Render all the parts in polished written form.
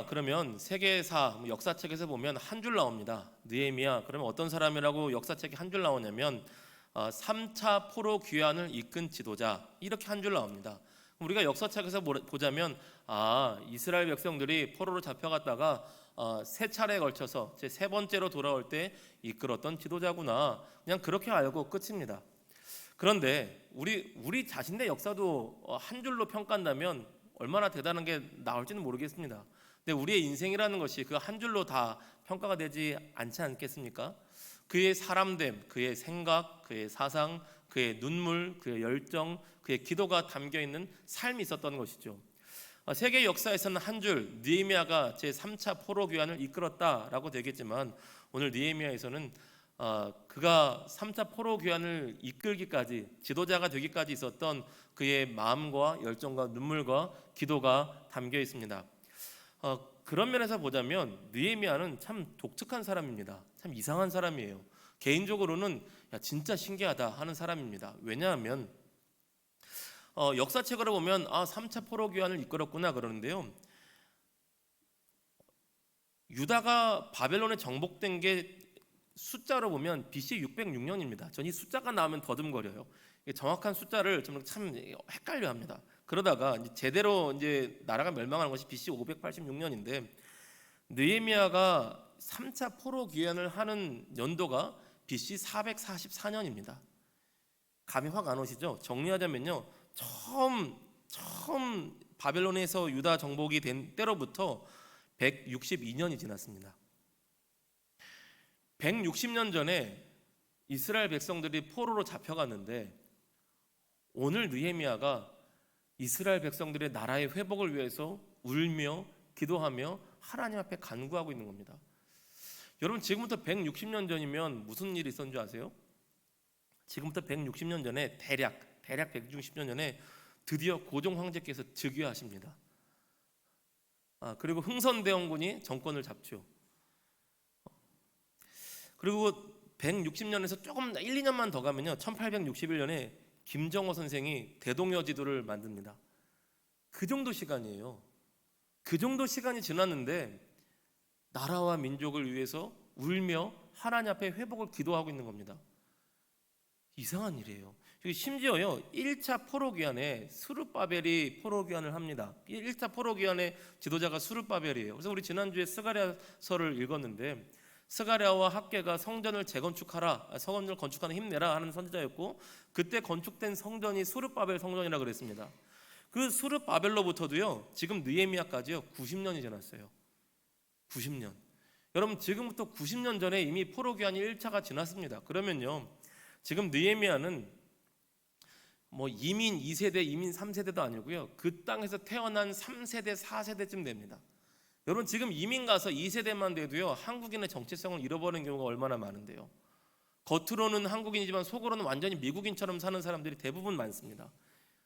그러면 세계사 역사책에서 보면 한 줄 나옵니다. 느헤미야. 그러면 어떤 사람이라고 역사책에 한 줄 나오냐면 3차 포로 귀환을 이끈 지도자, 이렇게 한 줄 나옵니다. 우리가 역사책에서 보자면 이스라엘 백성들이 포로로 잡혀갔다가 세 차례에 걸쳐서 제 세 번째로 돌아올 때 이끌었던 지도자구나, 그냥 그렇게 알고 끝입니다. 그런데 우리 자신의 역사도 한 줄로 평가한다면 얼마나 대단한 게 나올지는 모르겠습니다. 근데 우리의 인생이라는 것이 그 한 줄로 다 평가가 되지 않지 않겠습니까? 그의 사람됨, 그의 생각, 그의 사상, 그의 눈물, 그의 열정, 그의 기도가 담겨 있는 삶이 있었던 것이죠. 세계 역사에서는 한 줄 느헤미야가 제3차 포로 귀환을 이끌었다라고 되겠지만, 오늘 느헤미야에서는 그가 3차 포로 귀환을 이끌기까지, 지도자가 되기까지 있었던 그의 마음과 열정과 눈물과 기도가 담겨 있습니다. 그런 면에서 보자면 느헤미야는 참 독특한 사람입니다. 참 이상한 사람이에요. 개인적으로는 진짜 신기하다 하는 사람입니다. 왜냐하면 역사책으로 보면 3차 포로 귀환을 이끌었구나 그러는데요, 유다가 바벨론에 정복된 게 숫자로 보면 BC 606년입니다. 전 이 숫자가 나오면 더듬거려요. 정확한 숫자를 참 헷갈려합니다. 그러다가 제대로 나라가 멸망하는 것이 BC 586년인데, 느헤미야가 3차 포로 귀환을 하는 연도가 BC 444년입니다. 감이 확 안 오시죠? 정리하자면요, 처음 바벨론에서 유다 정복이 된 때로부터 162년이 지났습니다. 160년 전에 이스라엘 백성들이 포로로 잡혀갔는데, 오늘 느헤미야가 이스라엘 백성들의 나라의 회복을 위해서 울며 기도하며 하나님 앞에 간구하고 있는 겁니다. 여러분, 지금부터 160년 전이면 무슨 일이 있었는 줄 아세요? 지금부터 160년 전에 대략 160년 전에 드디어 고종 황제께서 즉위하십니다. 그리고 흥선대원군이 정권을 잡죠. 그리고 160년에서 조금 1, 2년만 더 가면요, 1861년에 김정호 선생이 대동여지도를 만듭니다. 그 정도 시간이에요. 그 정도 시간이 지났는데 나라와 민족을 위해서 울며 하나님 앞에 회복을 기도하고 있는 겁니다. 이상한 일이에요. 심지어요, 1차 포로귀환에 스룹바벨이 포로귀환을 합니다. 1차 포로귀환의 지도자가 스룹바벨이에요. 그래서 우리 지난주에 스가랴서를 읽었는데, 스가랴와 학개가 성전을 재건축하라, 성전을 건축하는 힘내라 하는 선지자였고, 그때 건축된 성전이 스룹바벨 성전이라 그랬습니다. 그 스룹바벨로부터도요, 지금 느헤미야까지요 90년이 지났어요. 90년. 여러분, 지금부터 90년 전에 이미 포로귀환이 1차가 지났습니다. 그러면요, 지금 느헤미야는 이민 2세대, 이민 3세대도 아니고요, 그 땅에서 태어난 3세대, 4세대쯤 됩니다. 여러분, 지금 이민 가서 2세대만 돼도요, 한국인의 정체성을 잃어버리는 경우가 얼마나 많은데요. 겉으로는 한국인이지만 속으로는 완전히 미국인처럼 사는 사람들이 대부분 많습니다.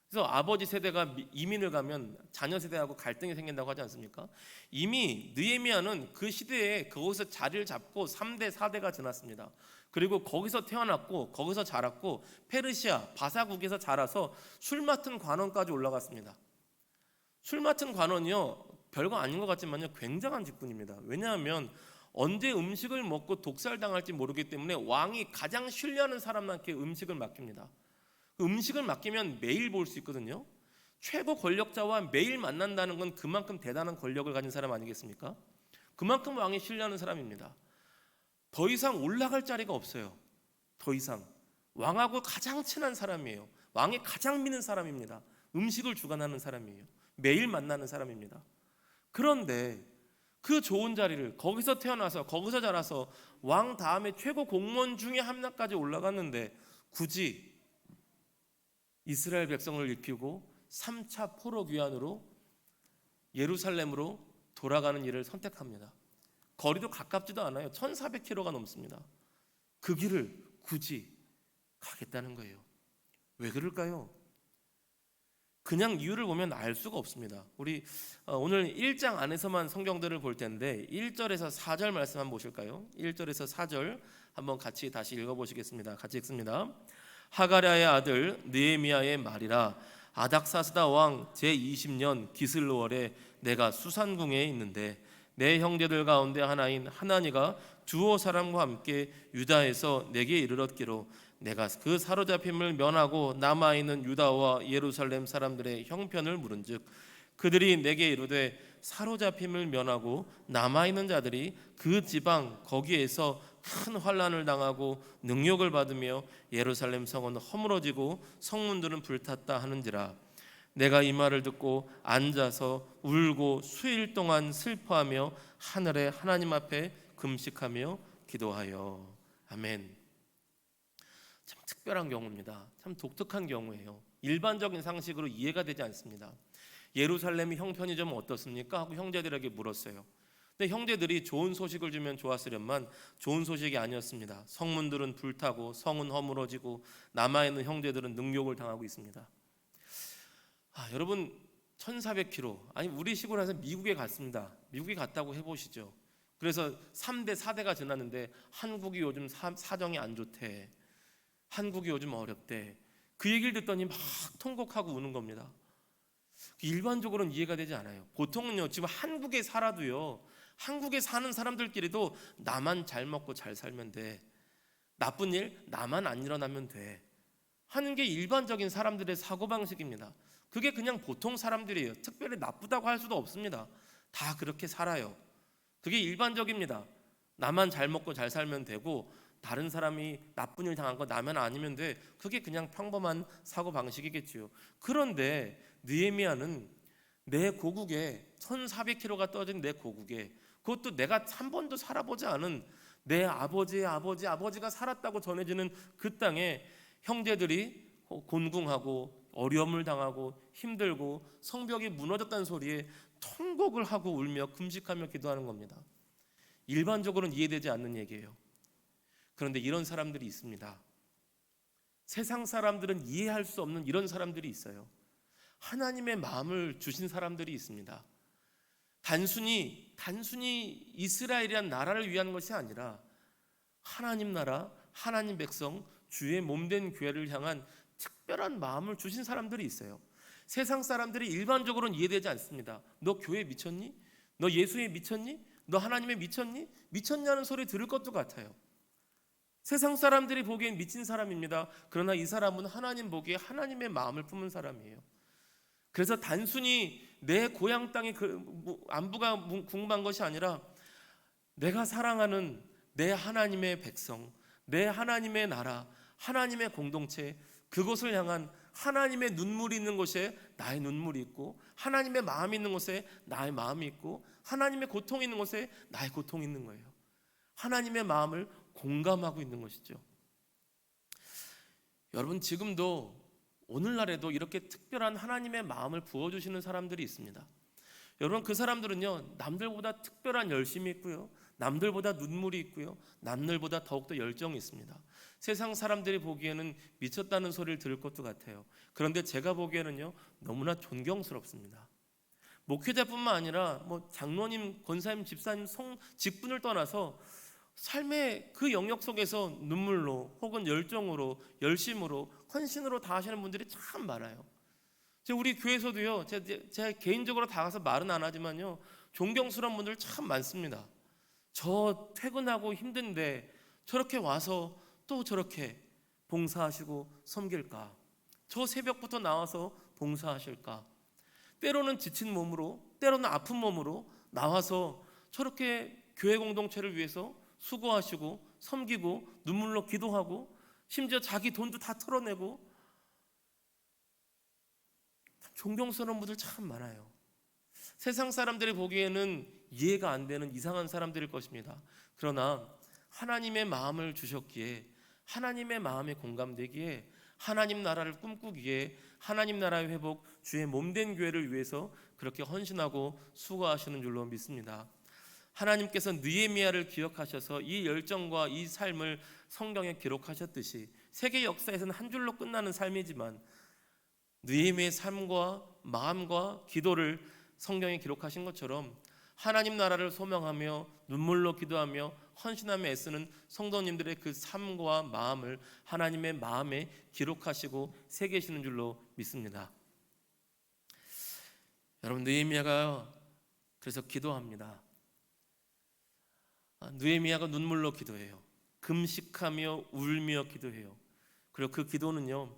그래서 아버지 세대가 이민을 가면 자녀 세대하고 갈등이 생긴다고 하지 않습니까? 이미 느헤미야는 그 시대에 거기서 자리를 잡고 3대, 4대가 지났습니다. 그리고 거기서 태어났고 거기서 자랐고 페르시아, 바사국에서 자라서 술 맡은 관원까지 올라갔습니다. 술 맡은 관원이요, 별거 아닌 것 같지만요, 굉장한 직분입니다. 왜냐하면 언제 음식을 먹고 독살당할지 모르기 때문에 왕이 가장 신뢰하는 사람한테 음식을 맡깁니다. 그 음식을 맡기면 매일 볼 수 있거든요. 최고 권력자와 매일 만난다는 건 그만큼 대단한 권력을 가진 사람 아니겠습니까? 그만큼 왕이 신뢰하는 사람입니다. 더 이상 올라갈 자리가 없어요. 더 이상 왕하고 가장 친한 사람이에요. 왕이 가장 믿는 사람입니다. 음식을 주관하는 사람이에요. 매일 만나는 사람입니다. 그런데 그 좋은 자리를, 거기서 태어나서 거기서 자라서 왕 다음에 최고 공무원 중에 한 명까지 올라갔는데, 굳이 이스라엘 백성을 입히고 3차 포로 귀환으로 예루살렘으로 돌아가는 일을 선택합니다. 거리도 가깝지도 않아요. 1400km가 넘습니다. 그 길을 굳이 가겠다는 거예요. 왜 그럴까요? 그냥 이유를 보면 알 수가 없습니다. 우리 오늘 1장 안에서만 성경들을 볼 텐데 1절에서 4절 말씀 한번 보실까요? 1절에서 4절 한번 같이 다시 읽어보시겠습니다. 같이 읽습니다. 하가랴의 아들 느헤미야의 말이라. 아닥사스다 왕 제20년 기슬로월에 내가 수산궁에 있는데 내 형제들 가운데 하나인 하나니가 두어 사람과 함께 유다에서 내게 이르렀기로 내가 그 사로잡힘을 면하고 남아있는 유다와 예루살렘 사람들의 형편을 물은즉 그들이 내게 이르되 사로잡힘을 면하고 남아있는 자들이 그 지방 거기에서 큰 환난을 당하고 능욕을 받으며 예루살렘 성은 허물어지고 성문들은 불탔다 하는지라. 내가 이 말을 듣고 앉아서 울고 수일 동안 슬퍼하며 하늘의 하나님 앞에 금식하며 기도하여. 아멘. 참 특별한 경우입니다. 참 독특한 경우예요. 일반적인 상식으로 이해가 되지 않습니다. 예루살렘의 형편이 좀 어떻습니까? 하고 형제들에게 물었어요. 근데 형제들이 좋은 소식을 주면 좋았으련만 좋은 소식이 아니었습니다. 성문들은 불타고 성은 허물어지고 남아있는 형제들은 능욕을 당하고 있습니다. 여러분 1400km 아니 우리 시골 에서 미국에 갔습니다. 미국에 갔다고 해보시죠. 그래서 3대 4대가 지났는데 한국이 요즘 사정이 안 좋대. 한국이 요즘 어렵대. 그 얘기를 듣더니 막 통곡하고 우는 겁니다. 일반적으로는 이해가 되지 않아요. 보통은요 지금 한국에 살아도요 한국에 사는 사람들끼리도 나만 잘 먹고 잘 살면 돼, 나쁜 일 나만 안 일어나면 돼 하는 게 일반적인 사람들의 사고방식입니다. 그게 그냥 보통 사람들이에요. 특별히 나쁘다고 할 수도 없습니다. 다 그렇게 살아요. 그게 일반적입니다. 나만 잘 먹고 잘 살면 되고 다른 사람이 나쁜 일 당한 거 나만 아니면 돼. 그게 그냥 평범한 사고방식이겠지요. 그런데 느헤미야는 내 고국에 1400km가 떠진 내 고국에, 그것도 내가 한 번도 살아보지 않은 내 아버지의 아버지가 살았다고 전해지는 그 땅에 형제들이 곤궁하고 어려움을 당하고 힘들고 성벽이 무너졌다는 소리에 통곡을 하고 울며 금식하며 기도하는 겁니다. 일반적으로는 이해되지 않는 얘기예요. 그런데 이런 사람들이 있습니다. 세상 사람들은 이해할 수 없는 이런 사람들이 있어요. 하나님의 마음을 주신 사람들이 있습니다. 단순히 이스라엘이란 나라를 위한 것이 아니라 하나님 나라, 하나님 백성, 주의 몸된 교회를 향한 특별한 마음을 주신 사람들이 있어요. 세상 사람들이 일반적으로는 이해되지 않습니다. 너 교회 미쳤니? 너 예수에 미쳤니? 너 하나님에 미쳤니? 미쳤냐는 소리 들을 것도 같아요. 세상 사람들이 보기엔 미친 사람입니다. 그러나 이 사람은 하나님 보기에 하나님의 마음을 품은 사람이에요. 그래서 단순히 내 고향 땅의 안부가 궁금한 것이 아니라 내가 사랑하는 내 하나님의 백성, 내 하나님의 나라, 하나님의 공동체, 그것을 향한 하나님의 눈물이 있는 곳에 나의 눈물이 있고 하나님의 마음이 있는 곳에 나의 마음이 있고 하나님의 고통이 있는 곳에 나의 고통이 있는 거예요. 하나님의 마음을 공감하고 있는 것이죠. 여러분 지금도 오늘날에도 이렇게 특별한 하나님의 마음을 부어주시는 사람들이 있습니다. 여러분 그 사람들은요 남들보다 특별한 열심이 있고요, 남들보다 눈물이 있고요, 남들보다 더욱더 열정이 있습니다. 세상 사람들이 보기에는 미쳤다는 소리를 들을 것도 같아요. 그런데 제가 보기에는요 너무나 존경스럽습니다. 목회자뿐만 아니라 장로님, 권사님, 집사님, 직분을 떠나서 삶의 그 영역 속에서 눈물로 혹은 열정으로 열심으로 헌신으로 다하시는 분들이 참 많아요. 우리 교회에서도요 제가 개인적으로 다 가서 말은 안 하지만요 존경스러운 분들 참 많습니다. 저 퇴근하고 힘든데 저렇게 와서 또 저렇게 봉사하시고 섬길까, 저 새벽부터 나와서 봉사하실까, 때로는 지친 몸으로 때로는 아픈 몸으로 나와서 저렇게 교회 공동체를 위해서 수고하시고 섬기고 눈물로 기도하고 심지어 자기 돈도 다 털어내고 존경스러운 분들 참 많아요. 세상 사람들이 보기에는 이해가 안 되는 이상한 사람들일 것입니다. 그러나 하나님의 마음을 주셨기에, 하나님의 마음에 공감되기에, 하나님 나라를 꿈꾸기에, 하나님 나라의 회복, 주의 몸된 교회를 위해서 그렇게 헌신하고 수고하시는 줄로 믿습니다. 하나님께서 느헤미야를 기억하셔서 이 열정과 이 삶을 성경에 기록하셨듯이 세계 역사에서는 한 줄로 끝나는 삶이지만 느헤미야의 삶과 마음과 기도를 성경에 기록하신 것처럼 하나님 나라를 소망하며 눈물로 기도하며 헌신하며 애쓰는 성도님들의 그 삶과 마음을 하나님의 마음에 기록하시고 새기시는 줄로 믿습니다. 여러분 느헤미야가 그래서 기도합니다. 느헤미야가 눈물로 기도해요. 금식하며 울며 기도해요. 그리고 그 기도는요,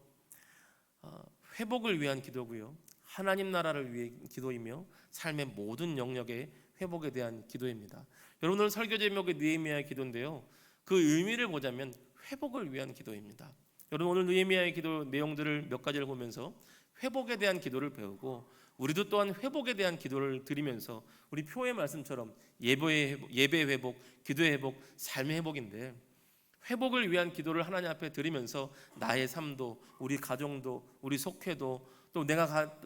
회복을 위한 기도고요, 하나님 나라를 위해 기도이며 삶의 모든 영역의 회복에 대한 기도입니다. 여러분, 오늘 설교 제목이 느헤미야의 기도인데요, 그 의미를 보자면 회복을 위한 기도입니다. 여러분, 오늘 느헤미야의 기도 내용들을 몇 가지를 보면서 회복에 대한 기도를 배우고, 우리도 또한 회복에 대한 기도를 드리면서 우리 표의 말씀처럼 예배 회복, 기도의 회복, 삶의 회복인데, 회복을 위한 기도를 하나님 앞에 드리면서 나의 삶도, 우리 가정도, 우리 속회도, 또 내가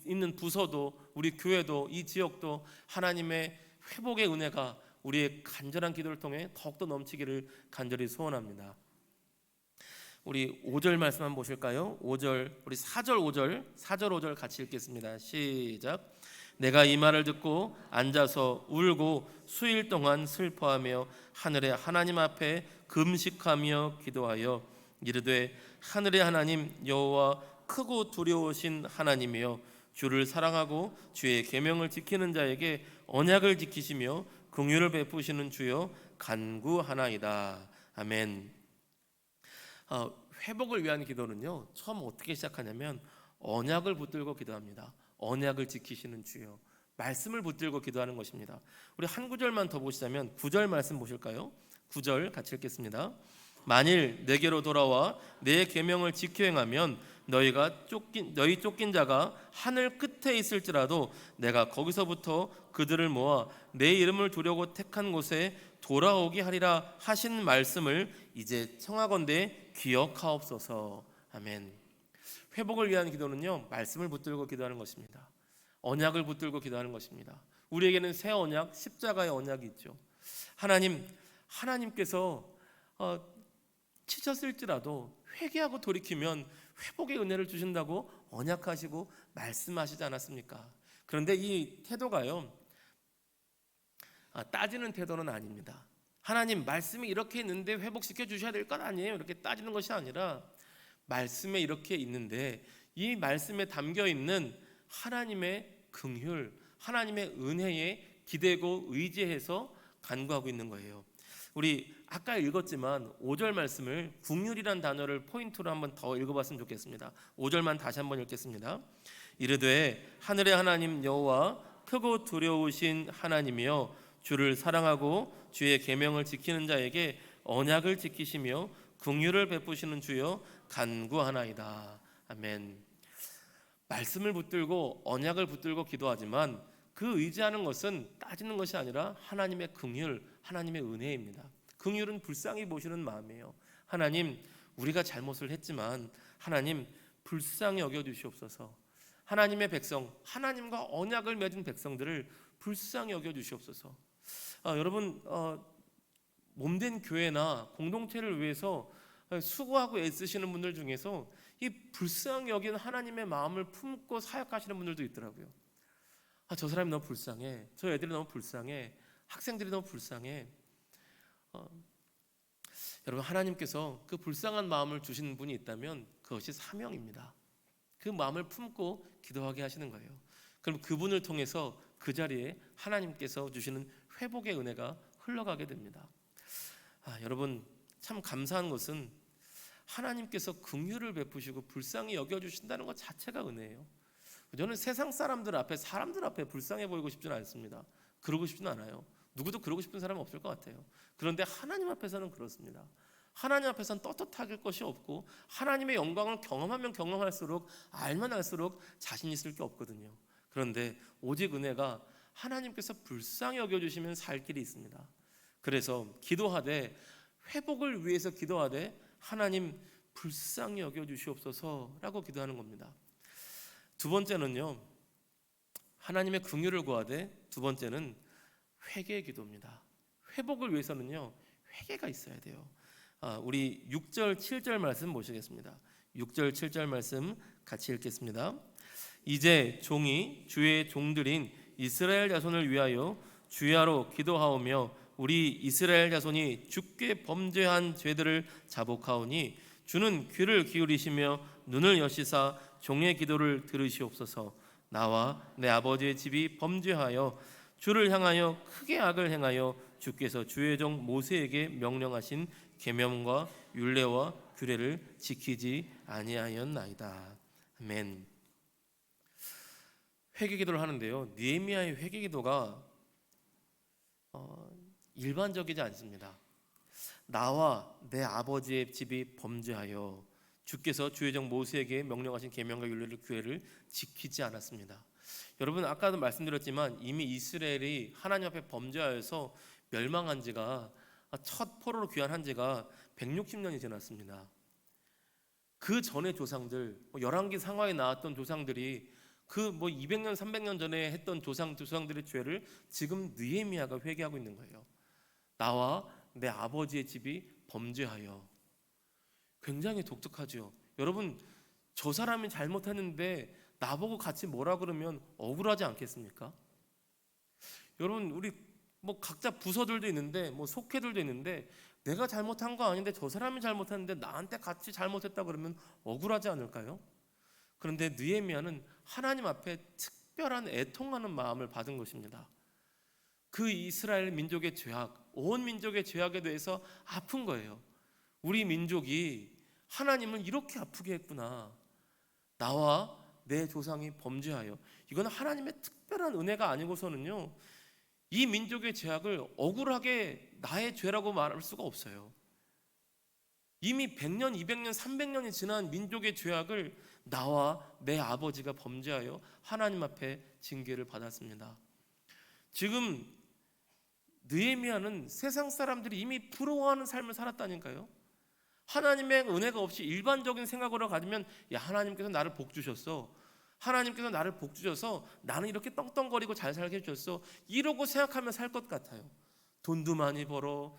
있는 부서도, 우리 교회도, 이 지역도 하나님의 회복의 은혜가 우리의 간절한 기도를 통해 더욱더 넘치기를 간절히 소원합니다. 우리 5절 말씀 한번 보실까요? 5절, 우리 4절 5절 같이 읽겠습니다. 시작. 내가 이 말을 듣고 앉아서 울고 수일 동안 슬퍼하며 하늘의 하나님 앞에 금식하며 기도하여 이르되, 하늘의 하나님 여호와 크고 두려우신 하나님이여, 주를 사랑하고 주의 계명을 지키는 자에게 언약을 지키시며 긍휼을 베푸시는 주여 간구하나이다. 아멘. 회복을 위한 기도는요, 처음 어떻게 시작하냐면 언약을 붙들고 기도합니다. 언약을 지키시는 주여, 말씀을 붙들고 기도하는 것입니다. 우리 한 구절만 더 보시자면 9절 말씀 보실까요? 9절 같이 읽겠습니다. 만일 내게로 돌아와 내 계명을 지켜 행하면 너희 쫓긴 자가 하늘 끝에 있을지라도 내가 거기서부터 그들을 모아 내 이름을 두려고 택한 곳에 돌아오게 하리라 하신 말씀을 이제 청하건대 기억하옵소서. 아멘. 회복을 위한 기도는요, 말씀을 붙들고 기도하는 것입니다. 언약을 붙들고 기도하는 것입니다. 우리에게는 새 언약, 십자가의 언약이 있죠. 하나님께서 치셨을지라도 회개하고 돌이키면 회복의 은혜를 주신다고 언약하시고 말씀하시지 않았습니까? 그런데 이 태도가요, 따지는 태도는 아닙니다. 하나님, 말씀이 이렇게 있는데 회복시켜 주셔야 될 것 아니에요? 이렇게 따지는 것이 아니라, 말씀에 이렇게 있는데 이 말씀에 담겨 있는 하나님의 긍휼, 하나님의 은혜에 기대고 의지해서 간구하고 있는 거예요. 우리 아까 읽었지만 5절 말씀을 긍휼이란 단어를 포인트로 한번 더 읽어봤으면 좋겠습니다. 5절만 다시 한번 읽겠습니다. 이르되, 하늘의 하나님 여호와 크고 두려우신 하나님이여, 주를 사랑하고 주의 계명을 지키는 자에게 언약을 지키시며 긍휼을 베푸시는 주여 간구하나이다. 아멘. 말씀을 붙들고 언약을 붙들고 기도하지만 그 의지하는 것은 따지는 것이 아니라 하나님의 긍휼, 하나님의 은혜입니다. 긍휼은 불쌍히 보시는 마음이에요. 하나님, 우리가 잘못을 했지만 하나님 불쌍히 여겨주시옵소서. 하나님의 백성, 하나님과 언약을 맺은 백성들을 불쌍히 여겨주시옵소서. 여러분, 몸된 교회나 공동체를 위해서 수고하고 애쓰시는 분들 중에서 이 불쌍히 여기는 하나님의 마음을 품고 사역하시는 분들도 있더라고요. 저 사람이 너무 불쌍해, 저 애들이 너무 불쌍해, 학생들이 너무 불쌍해. 여러분, 하나님께서 그 불쌍한 마음을 주시는 분이 있다면 그것이 사명입니다. 그 마음을 품고 기도하게 하시는 거예요. 그럼 그분을 통해서 그 자리에 하나님께서 주시는 회복의 은혜가 흘러가게 됩니다. 여러분, 참 감사한 것은 하나님께서 긍휼을 베푸시고 불쌍히 여겨주신다는 것 자체가 은혜예요. 저는 세상 사람들 앞에 불쌍해 보이고 싶지는 않습니다. 그러고 싶지는 않아요. 누구도 그러고 싶은 사람은 없을 것 같아요. 그런데 하나님 앞에서는 그렇습니다. 하나님 앞에서는 떳떳할 것이 없고, 하나님의 영광을 경험하면 경험할수록, 알면 알수록 자신 있을 게 없거든요. 그런데 오직 은혜가 하나님께서 불쌍히 여겨주시면 살 길이 있습니다. 그래서 기도하되, 회복을 위해서 기도하되, 하나님 불쌍히 여겨주시옵소서라고 기도하는 겁니다. 두 번째는요, 하나님의 긍휼을 구하되, 두 번째는 회개의 기도입니다. 회복을 위해서는요, 회개가 있어야 돼요. 우리 6절 7절 말씀 보시겠습니다. 6절 7절 말씀 같이 읽겠습니다. 이제 종이 주의 종들인 이스라엘 자손을 위하여 주야로 기도하오며 우리 이스라엘 자손이 주께 범죄한 죄들을 자복하오니 주는 귀를 기울이시며 눈을 여시사 종의 기도를 들으시옵소서. 나와 내 아버지의 집이 범죄하여 주를 향하여 크게 악을 행하여 주께서 주의 종 모세에게 명령하신 계명과 율례와 규례를 지키지 아니하였나이다. 아멘. 회개기도를 하는데요, 느헤미야의 회개기도가 일반적이지 않습니다. 나와 내 아버지의 집이 범죄하여 주께서 주의 종 모세에게 명령하신 계명과 율례를 규례를 지키지 않았습니다. 여러분, 아까도 말씀드렸지만 이미 이스라엘이 하나님 앞에 범죄하여서 멸망한 지가, 첫 포로로 귀환한 지가 160년이 지났습니다. 그 전의 조상들, 열왕기 상하에 나왔던 조상들이 그 200년 300년 전에 했던 조상들의 죄를 지금 느헤미야가 회개하고 있는 거예요. 나와 내 아버지의 집이 범죄하여. 굉장히 독특하죠. 여러분, 저 사람이 잘못했는데 나보고 같이 뭐라 그러면 억울하지 않겠습니까? 여러분, 우리 각자 부서들도 있는데 속회들도 있는데 내가 잘못한 거 아닌데 저 사람이 잘못했는데 나한테 같이 잘못했다 그러면 억울하지 않을까요? 그런데 느헤미야는 하나님 앞에 특별한 애통하는 마음을 받은 것입니다. 그 이스라엘 민족의 죄악, 온 민족의 죄악에 대해서 아픈 거예요. 우리 민족이 하나님을 이렇게 아프게 했구나. 나와 내 조상이 범죄하여. 이건 하나님의 특별한 은혜가 아니고서는요, 이 민족의 죄악을 억울하게 나의 죄라고 말할 수가 없어요. 이미 100년, 200년, 300년이 지난 민족의 죄악을 나와 내 아버지가 범죄하여 하나님 앞에 징계를 받았습니다. 지금 느헤미야는 세상 사람들이 이미 부러워하는 삶을 살았다니까요. 하나님의 은혜가 없이 일반적인 생각으로 가지면, 야, 하나님께서 나를 복 주셨어, 하나님께서 나를 복 주셔서 나는 이렇게 떵떵거리고 잘 살게 해주셨어, 이러고 생각하면 살 것 같아요. 돈도 많이 벌어,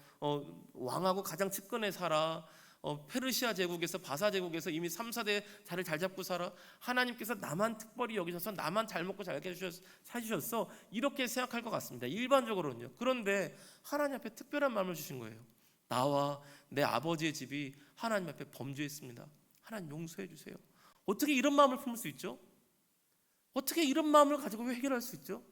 왕하고 가장 측근에 살아, 페르시아 제국에서, 바사 제국에서 이미 3, 4대 자리를 잘 잡고 살아, 하나님께서 나만 특별히 여기셔서 나만 잘 먹고 잘 사주셨어, 이렇게 생각할 것 같습니다, 일반적으로는요. 그런데 하나님 앞에 특별한 마음을 주신 거예요. 나와 내 아버지의 집이 하나님 앞에 범죄했습니다. 하나님 용서해 주세요. 어떻게 이런 마음을 품을 수 있죠? 어떻게 이런 마음을 가지고 해결할 수 있죠?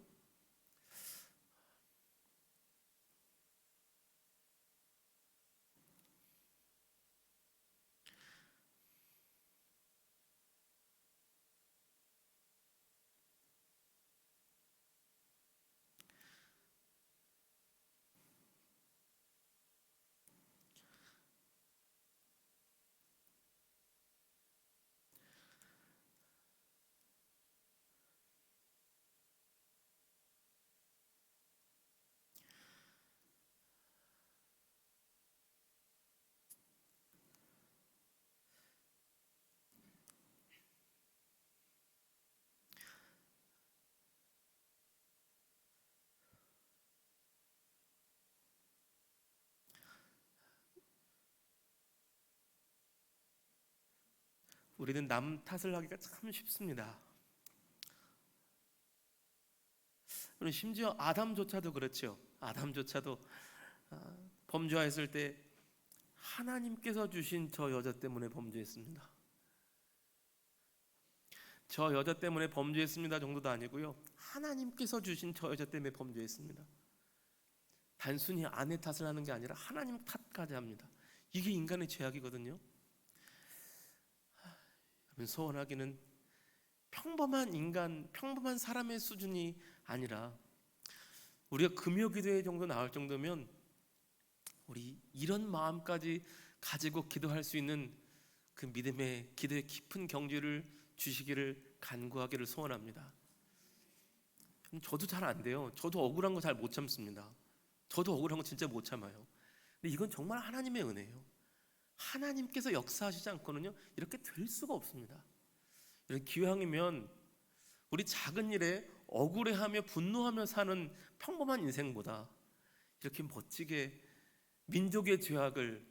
우리는 남 탓을 하기가 참 쉽습니다. 심지어 아담조차도 그렇죠. 아담조차도 범죄했을 때 하나님께서 주신 저 여자 때문에 범죄했습니다, 저 여자 때문에 범죄했습니다 정도도 아니고요, 하나님께서 주신 저 여자 때문에 범죄했습니다. 단순히 아내 탓을 하는 게 아니라 하나님 탓까지 합니다. 이게 인간의 죄악이거든요. 여러분, 소원하기는 평범한 인간, 평범한 사람의 수준이 아니라 우리가 금요기도회 정도 나올 정도면 우리 이런 마음까지 가지고 기도할 수 있는 그 믿음의 기도의 깊은 경지를 주시기를 간구하기를 소원합니다. 저도 잘 안 돼요. 저도 억울한 거 잘 못 참습니다. 저도 억울한 거 진짜 못 참아요. 근데 이건 정말 하나님의 은혜예요. 하나님께서 역사하시지 않고는요, 이렇게 될 수가 없습니다. 이런 기왕이면 우리 작은 일에 억울해하며 분노하며 사는 평범한 인생보다 이렇게 멋지게 민족의 죄악을,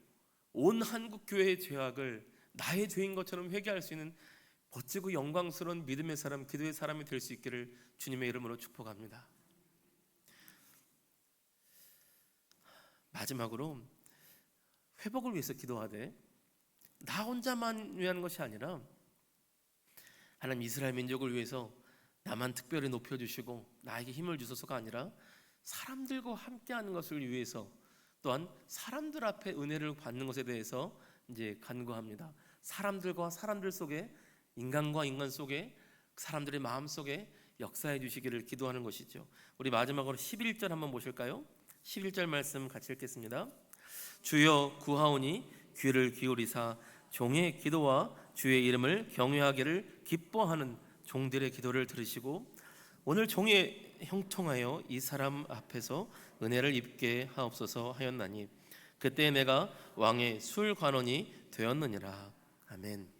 온 한국 교회의 죄악을 나의 죄인 것처럼 회개할 수 있는 멋지고 영광스러운 믿음의 사람, 기도의 사람이 될 수 있기를 주님의 이름으로 축복합니다. 마지막으로 회복을 위해서 기도하되 나 혼자만 위한 것이 아니라 하나님, 이스라엘 민족을 위해서 나만 특별히 높여주시고 나에게 힘을 주소서가 아니라 사람들과 함께하는 것을 위해서, 또한 사람들 앞에 은혜를 받는 것에 대해서 이제 간구합니다. 사람들과 사람들 속에, 인간과 인간 속에, 사람들의 마음 속에 역사해 주시기를 기도하는 것이죠. 우리 마지막으로 11절 한번 보실까요? 11절 말씀 같이 읽겠습니다. 주여 구하오니 귀를 기울이사 종의 기도와 주의 이름을 경외하기를 기뻐하는 종들의 기도를 들으시고 오늘 종이 형통하여 이 사람 앞에서 은혜를 입게 하옵소서 하였나니 그때 내가 왕의 술관원이 되었느니라. 아멘.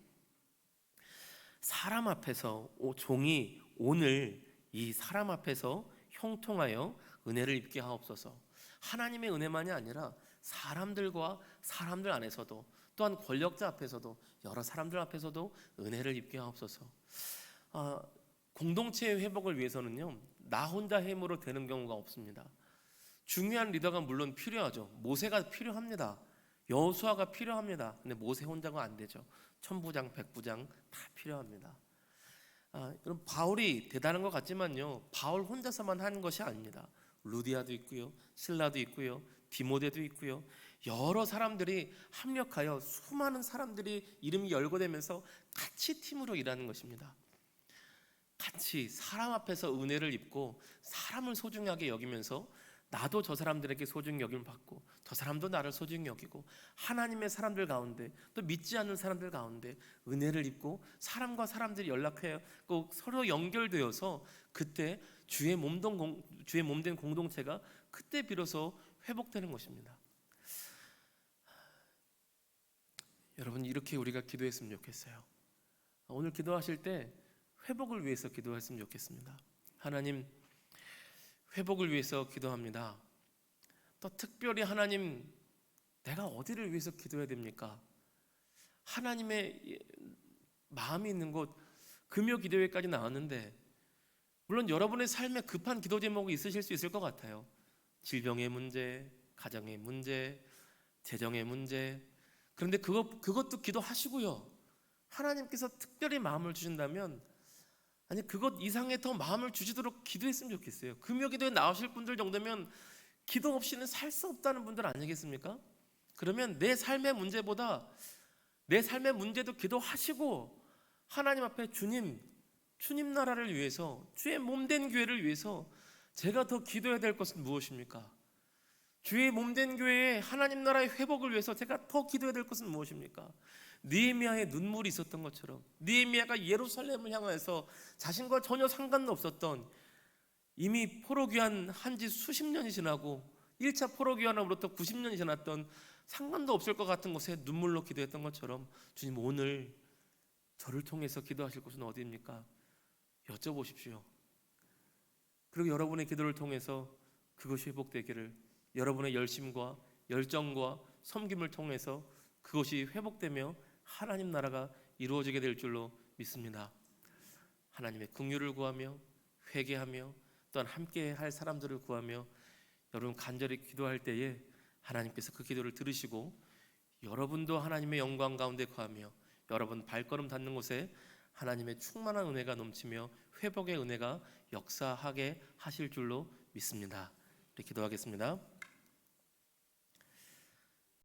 사람 앞에서 종이 오늘 이 사람 앞에서 형통하여 은혜를 입게 하옵소서. 하나님의 은혜만이 아니라 사람들과 사람들 안에서도, 또한 권력자 앞에서도, 여러 사람들 앞에서도 은혜를 입게 하옵소서. 공동체의 회복을 위해서는요, 나 혼자 힘으로 되는 경우가 없습니다. 중요한 리더가 물론 필요하죠. 모세가 필요합니다. 여호수아가 필요합니다. 근데 모세 혼자가 안 되죠. 천부장, 백부장 다 필요합니다. 여러분, 바울이 대단한 것 같지만요, 바울 혼자서만 하는 것이 아닙니다. 루디아도 있고요, 실라도 있고요, 디모데도 있고요, 여러 사람들이 합력하여 수많은 사람들이 이름이 열거되면서 같이 팀으로 일하는 것입니다. 같이 사람 앞에서 은혜를 입고 사람을 소중하게 여기면서 나도 저 사람들에게 소중히 여김을 받고 저 사람도 나를 소중히 여기고 하나님의 사람들 가운데 또 믿지 않는 사람들 가운데 은혜를 입고 사람과 사람들이 연락해요. 서로 연결되어서 그때 주의 몸된 공동체가 그때 비로소 회복되는 것입니다. 여러분, 이렇게 우리가 기도했으면 좋겠어요. 오늘 기도하실 때 회복을 위해서 기도했으면 좋겠습니다. 하나님, 회복을 위해서 기도합니다. 또 특별히 하나님, 내가 어디를 위해서 기도해야 됩니까? 하나님의 마음이 있는 곳 금요 기도회까지 나왔는데 물론 여러분의 삶에 급한 기도 제목이 있으실 수 있을 것 같아요. 질병의 문제, 가정의 문제, 재정의 문제. 그런데 그것도 기도하시고요. 하나님께서 특별히 마음을 주신다면 아니 그것 이상의 더 마음을 주시도록 기도했으면 좋겠어요. 금요 기도에 나오실 분들 정도면 기도 없이는 살 수 없다는 분들 아니겠습니까? 그러면 내 삶의 문제보다 내 삶의 문제도 기도하시고 하나님 앞에 주님 나라를 위해서, 주의 몸된 교회를 위해서 제가 더 기도해야 될 것은 무엇입니까? 주의 몸된 교회의 하나님 나라의 회복을 위해서 제가 더 기도해야 될 것은 무엇입니까? 느헤미야의 눈물이 있었던 것처럼 느헤미야가 예루살렘을 향해서 자신과 전혀 상관도 없었던, 이미 포로 귀환한 지 수십 년이 지나고 1차 포로 귀환으로부터 90년이 지났던 상관도 없을 것 같은 곳에 눈물로 기도했던 것처럼 주님, 오늘 저를 통해서 기도하실 곳은 어디입니까? 여쭤보십시오. 그리고 여러분의 기도를 통해서 그것이 회복되기를, 여러분의 열심과 열정과 섬김을 통해서 그것이 회복되며 하나님 나라가 이루어지게 될 줄로 믿습니다. 하나님의 긍휼을 구하며 회개하며 또한 함께 할 사람들을 구하며 여러분 간절히 기도할 때에 하나님께서 그 기도를 들으시고 여러분도 하나님의 영광 가운데 거하며 여러분 발걸음 닿는 곳에 하나님의 충만한 은혜가 넘치며 회복의 은혜가 역사하게 하실 줄로 믿습니다. 우리 기도하겠습니다.